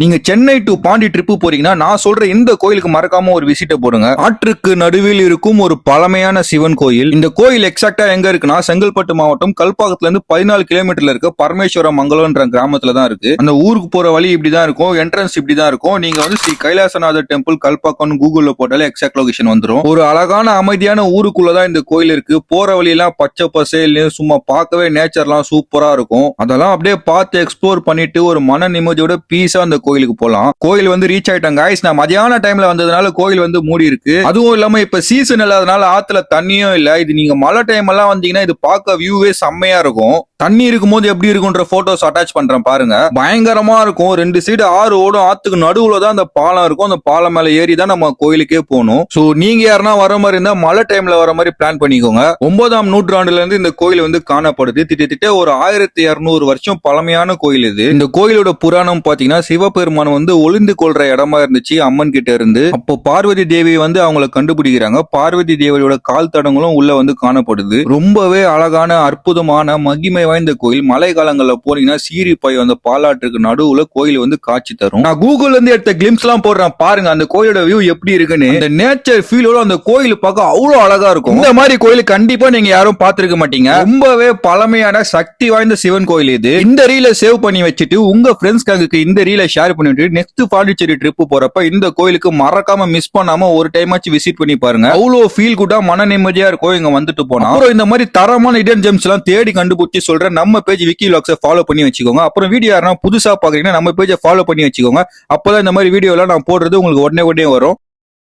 நீங்க Chennai to Pandi trip போறீங்கன்னா நான் சொல்ற இந்த கோயிலுக்கு மறக்காம ஒரு விசிட்ட போடுங்க. ஆற்றுக்கு நடுவில் இருக்கும் ஒரு பழமையான சிவன் கோயில். இந்த கோயில் எக்ஸாக்டா எங்க இருக்குன்னா செங்கல்பட்டு மாவட்டம் கல்பாக்கத்துல இருந்து 14 கிலோமீட்டர்ல இருக்க பரமேஸ்வர மங்கலம்ன்ற கிராமத்துல தான் இருக்கு. அந்த ஊருக்கு போற வழி இப்படிதான் இருக்கும், என்ட்ரன்ஸ் இப்படிதான் இருக்கும். நீங்க வந்து ஸ்ரீ கைலாசநாதர் டெம்பிள் கல்பாக்கம்னு கூகுள்ல போட்டாலே எக்ஸாக்ட் லொகேஷன் வந்துரும். ஒரு அழகான அமைதியான ஊருக்குள்ளதான் இந்த கோயில் இருக்கு. போற வழியெல்லாம் பச்சை பசேல்னு சும்மா பார்க்கவே நேச்சர்லாம் சூப்பரா இருக்கும். அதெல்லாம் அப்படியே பார்த்து எக்ஸ்ப்ளோர் பண்ணிட்டு ஒரு மன நிம்மதியோட பீஸா அந்த கோயிலுக்கு போலாம். கோயில் வந்து ரீச் ஆயிட்டாங்க गाइस. நான் மதியான டைம்ல வந்ததுனால கோயில் வந்து மூடி இருக்கு. அதுவும் இல்லாம இப்ப சீசன் இல்லாதனால ஆத்துல தண்ணியும் இல்ல. இது நீங்க மழை டைம் எல்லாம் வந்தீங்கன்னா இது பார்க்க வியூவே செம்மையா இருக்கும். தண்ணி இருக்கும்போது எப்படி இருக்குன்ற போட்டோஸ் அட்டாச் பண்றேன் பாருங்க. பயங்கரமா இருக்கும். 2 சைடு ஆறு ஓடும். ஆத்துக்கு நடுவுல தான் அந்த பாலம் இருக்கும். அந்த பாலம் மேல ஏறி தான் நம்ம கோயிலுக்கே போகணும். சோ நீங்க யாருன்னா வர மாதிரி இருந்தா மழை டைம்ல வர மாதிரி பிளான் பண்ணிக்கோங்க. 9ஆம் நூற்றாண்டுல இருந்து இந்த கோயில் வந்து காணப்படுது. திட்டத்தட்ட ஒரு 1200 வருஷம் பழமையான கோயில் இது. இந்த கோயிலோட புராணம் பாத்தீங்கன்னா சிவபெருமான் வந்து ஒளிந்து கொள்ற இடமா இருந்துச்சு அம்மன் கிட்ட இருந்து. அப்போ பார்வதி தேவி வந்து அவங்களை கண்டுபிடிக்கிறாங்க. பார்வதி தேவியோட கால் தடங்களும் உள்ள வந்து காணப்படுது. ரொம்பவே அழகான அற்புதமான மகிமை வாய்ந்த கோயில். மழை காலங்கள்ல போனீங்கன்னா சீரி பாய் அந்த பாலாற்றுக்கு நடுவுல கோயில் வந்து காட்சி தரும். நான் கூகுள்ல இருந்து எடுத்த கிளிம்ஸ் எல்லாம் போடுறேன் பாருங்க. அந்த கோயிலோட வியூ எப்படி இருக்குன்னு. அந்த நேச்சர் ஃபீலோட அந்த கோயில் பார்க்க அவ்வளவு அழகா இருக்கும். இந்த மாதிரி கோயில் கண்டிப்பா நீங்க யாரும் பார்த்திருக்க மாட்டீங்க. ரொம்பவே பழமையான சக்தி வாய்ந்த சிவன் கோயில் இது. இந்த ரீல சேவ் பண்ணி வச்சுட்டு உங்க ஃப்ரெண்ட்ஸ்க்கு இந்த ரீல ஷேர் பண்ணிட்டு நெக்ஸ்ட் பாண்டிச்சேரி ட்ரிப் போறப்ப இந்த கோயிலுக்கு மறக்காம மிஸ் பண்ணாம ஒரு டைம் ஆச்சு விசிட் பண்ணி பாருங்க. அவ்வளவு ஃபீல் குட்டா மன நிம்மதியா இருக்கும் இங்க வந்துட்டு போனா. அப்புறம் இந்த மாதிரி தரமான இடன் ஜெம்ஸ் எல்லாம் தேடி கண்டுபிடிச்சு சொல்றேன். நம்ம பேஜ் விக்கி வ்ளாக்ஸை ஃபாலோ பண்ணி வச்சுக்கோங்க. அப்புறம் வீடியோ யாரா புதுசா பாக்குறீங்கன்னா நம்ம பேஜை ஃபாலோ பண்ணி வச்சுக்கோங்க. அப்பதான் இந்த மாதிரி வீடியோ எல்லாம் நான் போடுறது உங்களுக்கு உடனே வரும்.